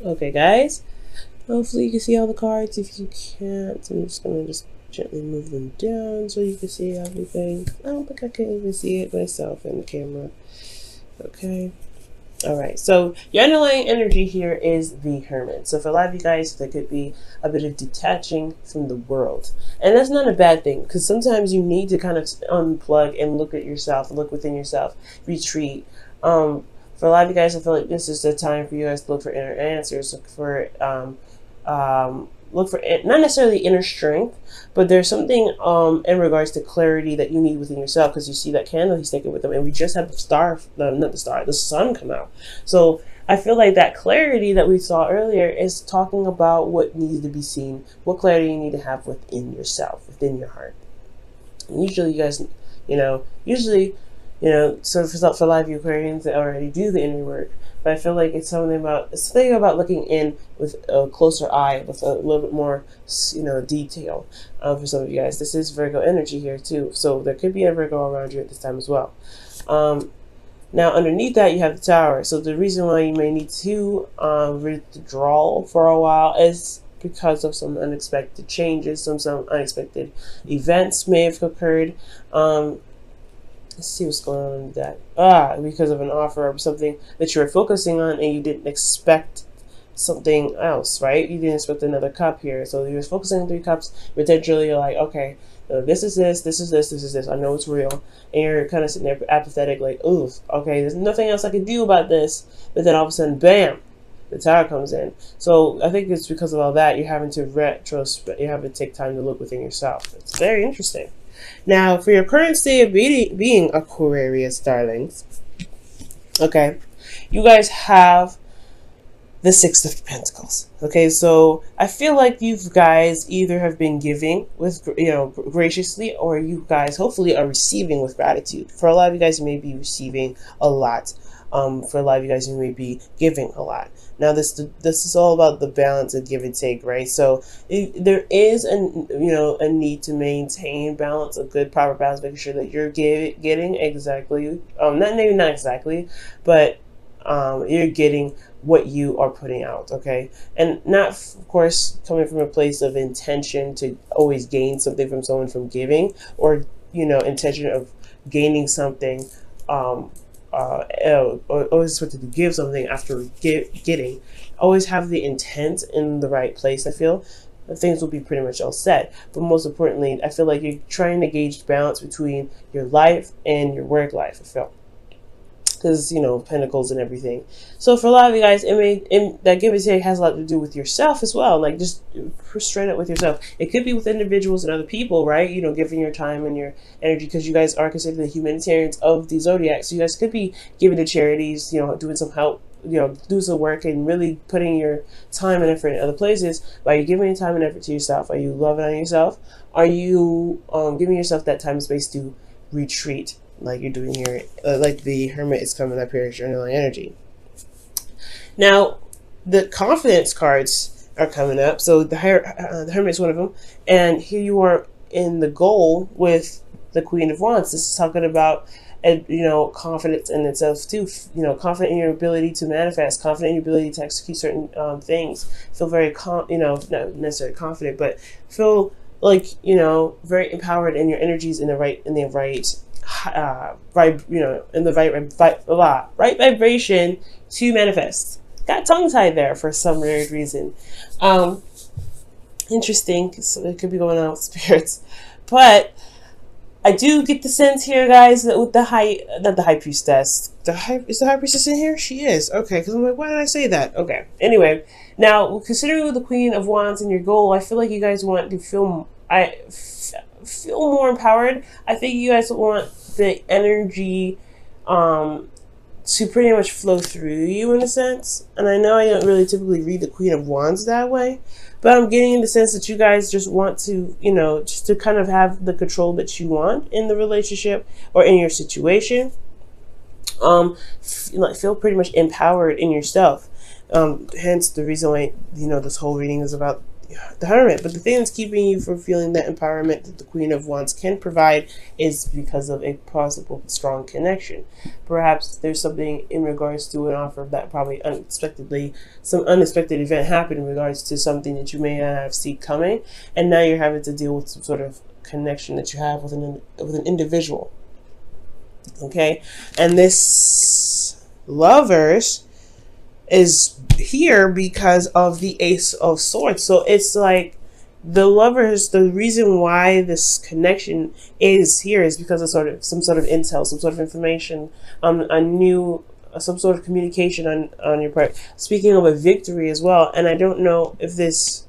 Okay, guys. Hopefully you can see all the cards. If you can't, I'm just gonna gently move them down so you can see everything. I don't think I can even see it myself in the camera. Okay. Alright, so your underlying energy here is the Hermit. So for a lot of you guys, there could be a bit of detaching from the world. And that's not a bad thing, because sometimes you need to kind of unplug and look at yourself, look within yourself, retreat. For a lot of you guys, I feel like this is the time for you guys to look for inner answers, look for not necessarily inner strength, but there's something in regards to clarity that you need within yourself, because you see that candle he's taking with him, and we just had the sun come out. So I feel like that clarity that we saw earlier is talking about what needs to be seen, what clarity you need to have within yourself, within your heart. And usually you guys, so for a lot of you Aquarians that already do the inner work, but I feel like it's something about looking in with a closer eye, with a little bit more, detail. For some of you guys, this is Virgo energy here too, so there could be a Virgo around you at this time as well. Now underneath that you have the Tower. So the reason why you may need to withdraw for a while is because of some unexpected changes, some unexpected events may have occurred. Let's see what's going on with that. Because of an offer or something that you were focusing on and you didn't expect something else, right? You didn't expect another cup here. So you were focusing on 3 cups, potentially you're like, okay, this is this, this is this, this is this. I know it's real. And you're kind of sitting there apathetic, like, ooh, okay, there's nothing else I can do about this. But then all of a sudden, bam, the Tower comes in. So I think it's because of all that, you're having to you have to take time to look within yourself. It's very interesting. Now, for your current state of being Aquarius, darlings, okay, you guys have the Six of Pentacles. Okay, so I feel like you guys either have been giving with, graciously, or you guys hopefully are receiving with gratitude. For a lot of you guys, you may be receiving a lot. For a lot of you guys, you may be giving a lot. Now, this is all about the balance of give and take, right? So there is a need to maintain balance, a good proper balance, making sure that you're getting exactly, not exactly, but you're getting what you are putting out, okay? And not, of course, coming from a place of intention to always gain something from someone from giving, or intention of gaining something. Always expected to give something after getting. Always have the intent in the right place. I feel things will be pretty much all set. But most importantly, I feel like you're trying to gauge balance between your life and your work life. I feel, because pentacles and everything. So for a lot of you guys, that give and take has a lot to do with yourself as well. Like, just straight up with yourself. It could be with individuals and other people, right? Giving your time and your energy, because you guys are considered the humanitarians of the zodiac. So you guys could be giving to charities, doing some help, do some work, and really putting your time and effort in other places. Are you giving your time and effort to yourself? Are you loving on yourself? Are you giving yourself that time and space to retreat, like you're doing here, like the Hermit is coming up here as your underlying energy? Now, the confidence cards are coming up. So the Hermit is one of them. And here you are in the goal with the Queen of Wands. This is talking about, confidence in itself too. Confident in your ability to manifest, confident in your ability to execute certain things. Feel very, not necessarily confident, but feel like, very empowered in your energies in the right right vibration to manifest. Got tongue tied there for some weird reason. Interesting. So it could be going on with spirits, but I do get the sense here, guys, that with not the high priestess. Is the high priestess in here? She is. Okay, because I'm like, why did I say that? Okay. Anyway, now considering with the Queen of Wands and your goal, I feel like you guys want to feel more empowered. I think you guys want the energy to pretty much flow through you in a sense. And I know I don't really typically read the Queen of Wands that way, but I'm getting the sense that you guys just want to, just to kind of have the control that you want in the relationship or in your situation. Feel pretty much empowered in yourself. Hence the reason why, this whole reading is about, the Hermit. But the thing that's keeping you from feeling that empowerment that the Queen of Wands can provide is because of a possible strong connection. Perhaps there's something in regards to an offer that probably unexpectedly, some unexpected event happened in regards to something that you may not have seen coming, and now you're having to deal with some sort of connection that you have with an individual. Okay, and this Lovers is here because of the Ace of Swords. So it's like the Lovers, the reason why this connection is here is because of some sort of intel, some sort of information, some sort of communication on your part. Speaking of a victory as well, and I don't know if this,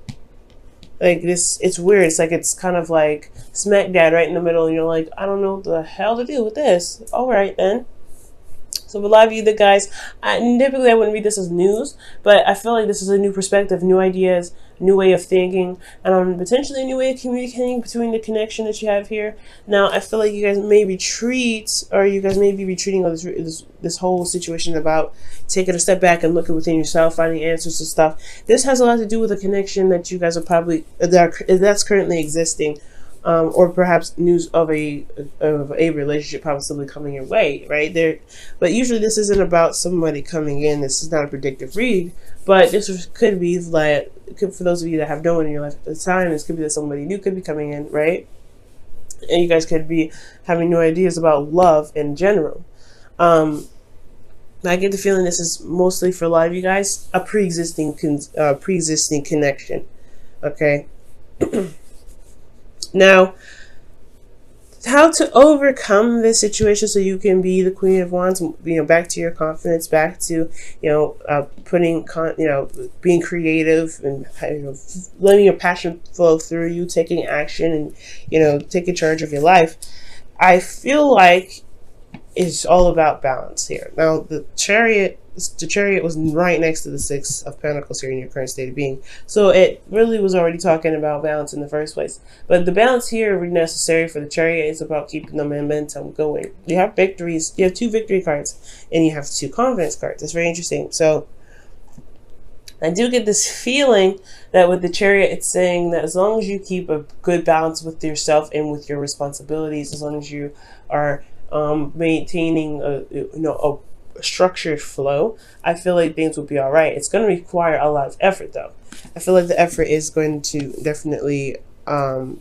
like this, it's weird. It's like, it's kind of like smack dab right in the middle, and you're like, I don't know what the hell to do with this. All right then. So for a lot of you, the guys, typically I wouldn't read this as news, but I feel like this is a new perspective, new ideas, new way of thinking, and potentially a new way of communicating between the connection that you have here. Now, I feel like you guys may retreat, or you guys may be retreating on this whole situation about taking a step back and looking within yourself, finding answers to stuff. This has a lot to do with a connection that you guys are probably, that's currently existing. Or perhaps news of a relationship possibly coming your way, right there. But usually this isn't about somebody coming in. This is not a predictive read, but this could be like, for those of you that have no one in your life at the time, this could be that somebody new could be coming in, right? And you guys could be having new ideas about love in general. I get the feeling this is mostly for a lot of you guys a pre-existing connection. Okay. Now, how to overcome this situation so you can be the Queen of Wands, back to your confidence, back to, being creative and, letting your passion flow through you, taking action and, taking charge of your life. I feel like it's all about balance here. Now, the Chariot was right next to the Six of Pentacles here in your current state of being. So it really was already talking about balance in the first place. But the balance here necessary for the Chariot is about keeping the momentum going. You have victories. You have 2 victory cards and you have 2 confidence cards. That's very interesting. So I do get this feeling that with the Chariot, it's saying that as long as you keep a good balance with yourself and with your responsibilities, as long as you are maintaining a structured flow, I feel like things will be all right. It's going to require a lot of effort, though. I feel like the effort is going to definitely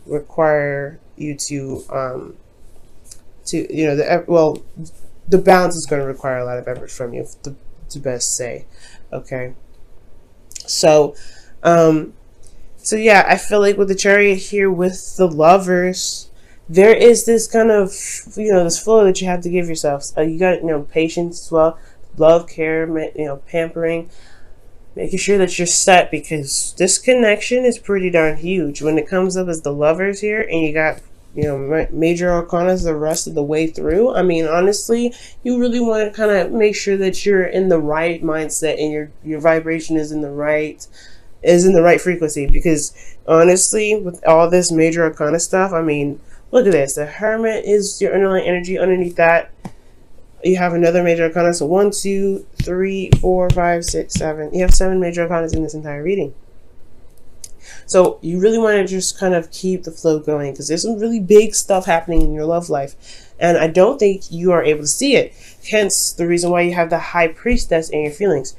require you to the balance is going to require a lot of effort from you, to best say. Okay, so yeah, I feel like with the Chariot here, with the Lovers, there is this kind of, this flow that you have to give yourself. You got, patience as well, love, care, pampering, making sure that you're set, because this connection is pretty darn huge. When it comes up as the Lovers here, and you got, major arcana the rest of the way through, I mean, honestly, you really want to kind of make sure that you're in the right mindset and your vibration is in the right frequency, because honestly, with all this major arcana stuff, I mean, look at this. The Hermit is your underlying energy. Underneath that, you have another major arcana. So 1, 2, 3, 4, 5, 6, 7. You have 7 major arcanas in this entire reading. So you really want to just kind of keep the flow going, because there's some really big stuff happening in your love life, and I don't think you are able to see it. Hence the reason why you have the High Priestess in your feelings.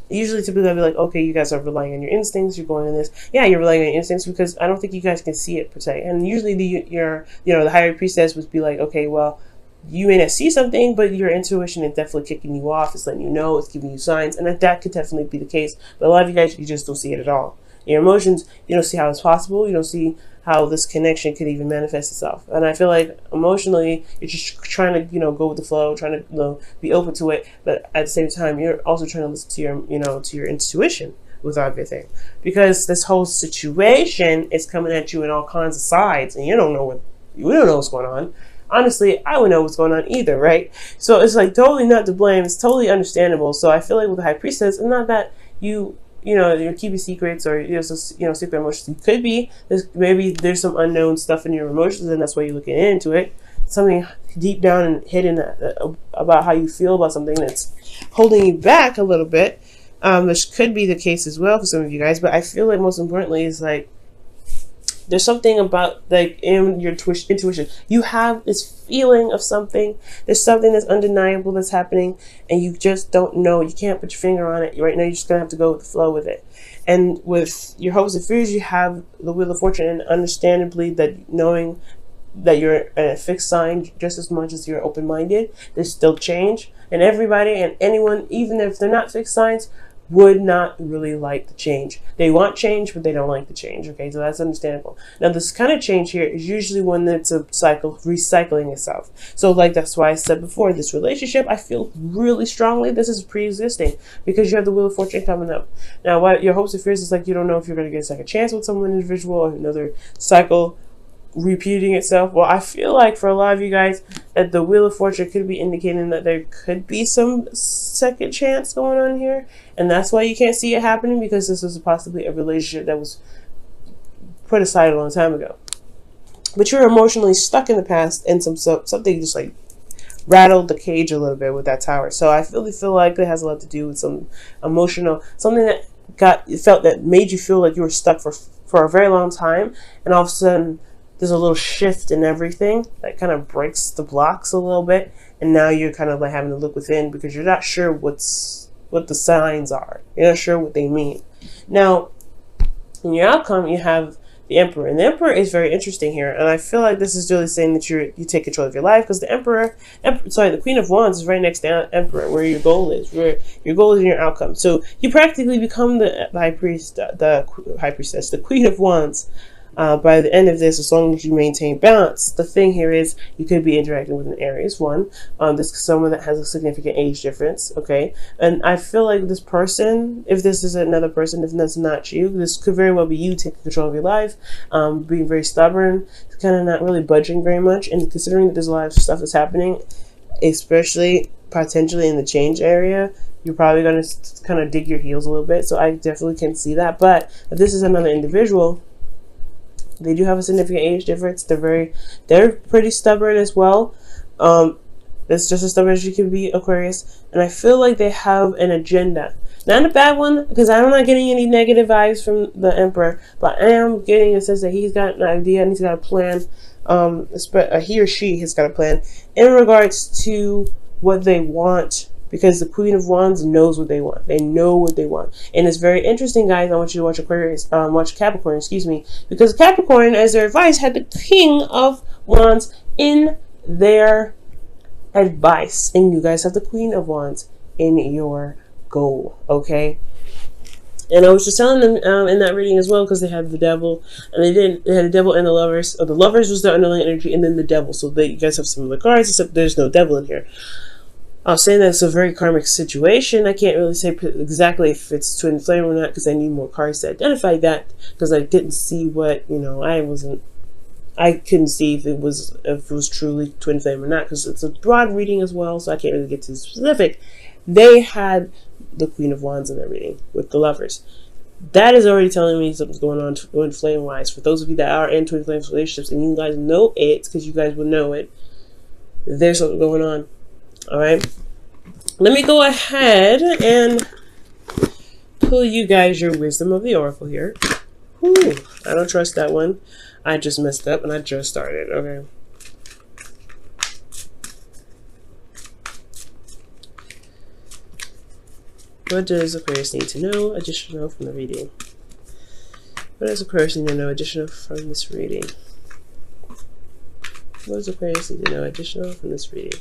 Usually typically I'll be like, okay, you guys are relying on your instincts, you're going in this. Yeah, you're relying on your instincts, because I don't think you guys can see it per se. And usually the Higher Priestess would be like, okay, well, you may not see something, but your intuition is definitely kicking you off. It's letting you know, it's giving you signs, and that could definitely be the case. But a lot of you guys, you just don't see it at all. Your emotions, you don't see how it's possible. You don't see how this connection could even manifest itself. And I feel like emotionally, you're just trying to, go with the flow, trying to, be open to it. But at the same time, you're also trying to listen to your, to your intuition with everything, because this whole situation is coming at you in all kinds of sides, and you don't know what's going on. Honestly, I wouldn't know what's going on either, right? So it's like totally not to blame. It's totally understandable. So I feel like with the High Priestess, it's not that you're keeping secrets or secret emotions. It could be maybe there's some unknown stuff in your emotions, and that's why you're looking into it. Something deep down and hidden about how you feel about something that's holding you back a little bit. which could be the case as well for some of you guys. But I feel like most importantly is like, there's something about like in your intuition, you have this feeling of something. There's something that's undeniable that's happening, and you just don't know. You can't put your finger on it right now. You're just gonna have to go with the flow with it. And with your hopes and fears, you have the Wheel of Fortune, and understandably that knowing that you're a fixed sign just as much as you're open-minded, there's still change, and everybody and anyone, even if they're not fixed signs, would not really like the change. They want change, but they don't like the change. Okay, so that's understandable. Now, this kind of change here is usually one that's a cycle, recycling itself. So, like, that's why I said before, this relationship, I feel really strongly this is pre-existing, because you have the Wheel of Fortune coming up. Now, what your hopes and fears is like, you don't know if you're going to get a second chance with someone individual or another cycle repeating itself. Well, I feel like for a lot of you guys that the Wheel of Fortune could be indicating that there could be some second chance going on here, and that's why you can't see it happening, because this is possibly a relationship that was put aside a long time ago. But you're emotionally stuck in the past, and something just like rattled the cage a little bit with that Tower. So I really feel like it has a lot to do with some emotional, something that felt that made you feel like you were stuck for a very long time, and all of a sudden there's a little shift in everything that kind of breaks the blocks a little bit, and now you're kind of like having to look within because you're not sure what the signs are. You're not sure what they mean. Now, in your outcome, you have the Emperor, and the Emperor is very interesting here, and I feel like this is really saying that you take control of your life, because the Queen of Wands is right next to Emperor, where your goal is, in your outcome. So you practically become the High Priestess, the Queen of Wands. By the end of this, as long as you maintain balance. The thing here is you could be interacting with an Aries one. This is someone that has a significant age difference, okay? And I feel like this person, if this is another person, if that's not you, this could very well be you taking control of your life, being very stubborn, kind of not really budging very much, and considering that there's a lot of stuff that's happening, especially potentially in the change area, you're probably going to kind of dig your heels a little bit. So I definitely can see that. But if this is another individual, they do have a significant age difference. They're pretty stubborn as well. It's just as stubborn as you can be, Aquarius. And I feel like they have an agenda. Not a bad one, because I'm not getting any negative vibes from the Emperor, but I am getting a sense that he's got an idea and he's got a plan. He or she has got a plan in regards to what they want, because the Queen of Wands knows what they want. They know what they want. And it's very interesting, guys. I want you to watch watch Capricorn, because Capricorn, as their advice, had the King of Wands in their advice. And you guys have the Queen of Wands in your goal, okay? And I was just telling them in that reading as well, because they had the Devil, and they had the Devil and the Lovers. The Lovers was the underlying energy, and then the Devil. So you guys have some of the cards, except there's no Devil in here. I was saying that it's a very karmic situation. I can't really say exactly if it's twin flame or not, because I need more cards to identify that, because I didn't see what, I couldn't see if it was truly twin flame or not, because it's a broad reading as well, so I can't really get too specific. They had the Queen of Wands in their reading with the Lovers. That is already telling me something's going on twin flame wise. For those of you that are in twin flame relationships and you guys know it, because you guys will know it, there's something going on. All right, let me go ahead and pull you guys your Wisdom of the Oracle here. Whew, I don't trust that one. I just messed up and I just started. Okay. What does Aquarius need to know additional from the reading? What does Aquarius need to know additional from this reading? What does Aquarius need to know additional from this reading?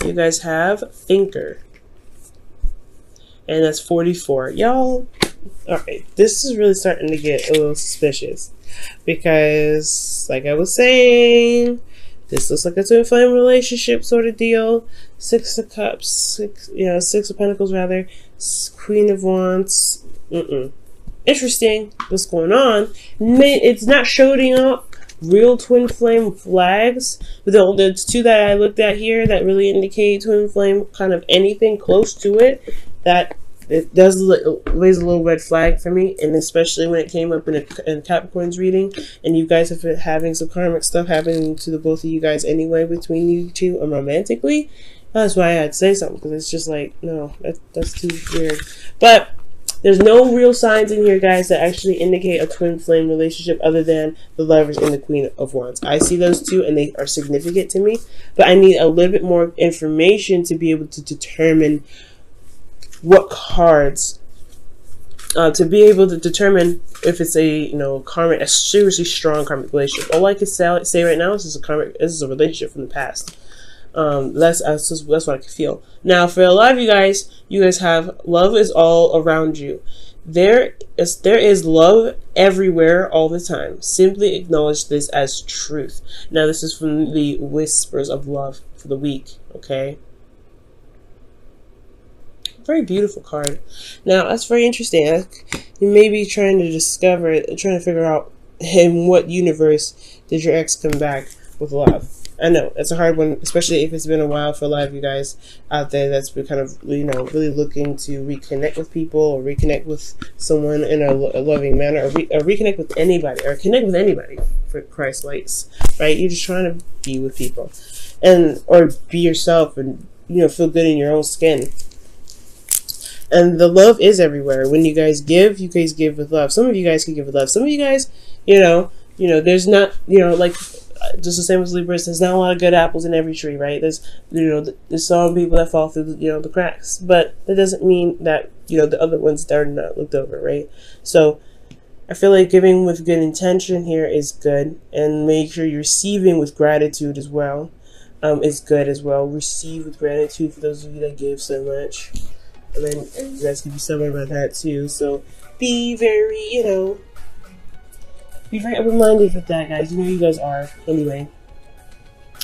You guys have Thinker. And that's 44. Y'all, alright, this is really starting to get a little suspicious. Because, like I was saying, this looks like a twin flame relationship sort of deal. Six of Cups, Six of Pentacles rather. Queen of Wands. Interesting what's going on. It's not showing up real twin flame flags, but the two that I looked at here that really indicate twin flame, kind of anything close to it, that it does raise a little red flag for me. And especially when it came up in Capricorn's reading, and you guys have been having some karmic stuff happening to the both of you guys anyway, between you two, romantically, That's why I had to say something, because it's just like, no, that's too weird. But there's no real signs in here, guys, that actually indicate a twin flame relationship other than the Lovers and the Queen of Wands. I see those two, and they are significant to me, but I need a little bit more information to be able to determine what cards, to be able to determine if it's a karmic, a seriously strong karmic relationship. All I can say right now is this is a relationship from the past. That's what I can feel. Now, for a lot of you guys have love is all around you. There is love everywhere all the time. Simply acknowledge this as truth. Now, this is from the Whispers of Love for the week. Okay. Very beautiful card. Now, that's very interesting. You may be trying to figure out in what universe did your ex come back with love. I know it's a hard one, especially if it's been a while for a lot of you guys out there that's been kind of, really looking to reconnect with people or reconnect with someone in a loving manner, or reconnect with anybody, or connect with anybody, for Christ's sakes, right? You're just trying to be with people, or be yourself, and feel good in your own skin. And the love is everywhere. When you guys give with love. Some of you guys can give with love. Some of you guys, there's not, like, just the same as Libras, there's not a lot of good apples in every tree, right? There's some people that fall through the cracks, but that doesn't mean that the other ones that are not looked over, right? So I feel like giving with good intention here is good, and make sure you're receiving with gratitude as well. Is good as well. Receive with gratitude for those of you that give so much, and then you guys can be somewhere about that too. So be very, be very open-minded with that, guys. You guys are, anyway.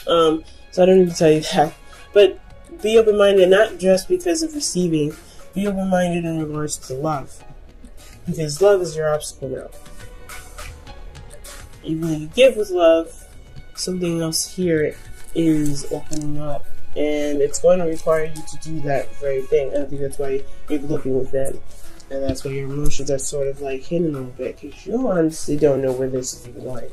So I don't need to tell you that. But be open-minded, not just because of receiving. Be open-minded in regards to love. Because love is your obstacle now. Even when you give with love, something else here is opening up. And it's going to require you to do that very thing. I think that's why you're looking with them. And that's why your emotions are sort of like hidden a little bit, because you honestly don't know where this is even going.